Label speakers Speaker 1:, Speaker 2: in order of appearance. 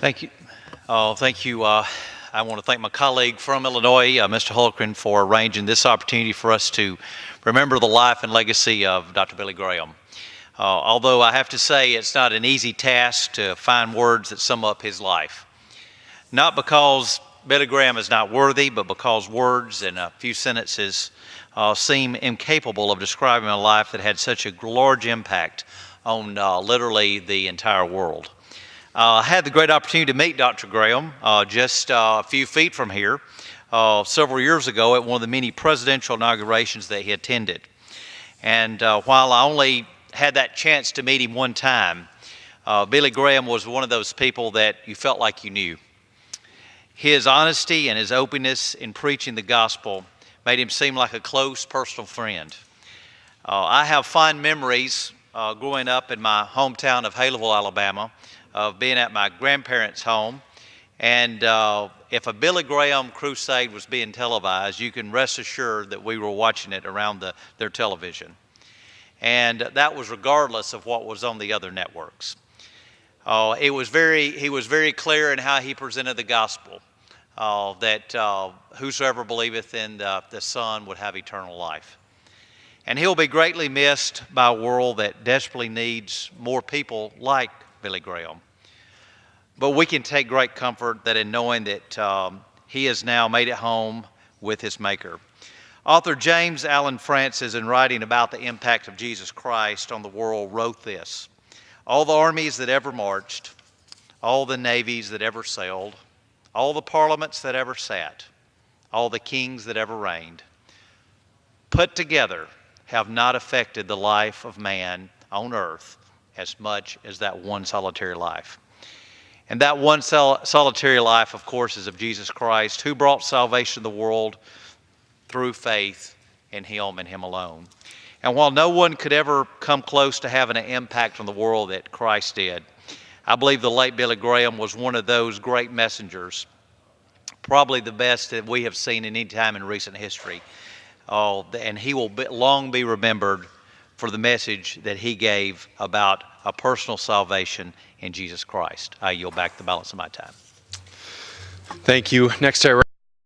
Speaker 1: Thank you. Thank you. I want to thank my colleague from Illinois, Mr. Holgren, for arranging this opportunity for us to remember the life and legacy of Dr. Billy Graham. Although I have to say it's not an easy task to find words that sum up his life. Not because Billy Graham is not worthy, but because words in a few sentences seem incapable of describing a life that had such a large impact on literally the entire world. I had the great opportunity to meet Dr. Graham just a few feet from here several years ago at one of the many presidential inaugurations that he attended. And while I only had that chance to meet him one time, Billy Graham was one of those people that you felt like you knew. His honesty and his openness in preaching the gospel made him seem like a close personal friend. I have fond memories growing up in my hometown of Haleville, Alabama, of being at my grandparents' home. And if a Billy Graham crusade was being televised, you can rest assured that we were watching it around their television. And that was regardless of what was on the other networks. He was very clear in how he presented the gospel, that whosoever believeth in the Son would have eternal life. And he'll be greatly missed by a world that desperately needs more people like Billy Graham. But we can take great comfort that in knowing that he has now made it home with his Maker. Author James Allen Francis, in writing about the impact of Jesus Christ on the world, wrote this: "All the armies that ever marched, all the navies that ever sailed, all the parliaments that ever sat, all the kings that ever reigned, put together have not affected the life of man on earth as much as that one solitary life." And that one solitary life, of course, is of Jesus Christ, who brought salvation to the world through faith in Him and Him alone. And while no one could ever come close to having an impact on the world that Christ did, I believe the late Billy Graham was one of those great messengers, probably the best that we have seen in any time in recent history. And he will long be remembered for the message that he gave about a personal salvation in Jesus Christ. I yield back the balance of my time.
Speaker 2: Thank you. Next,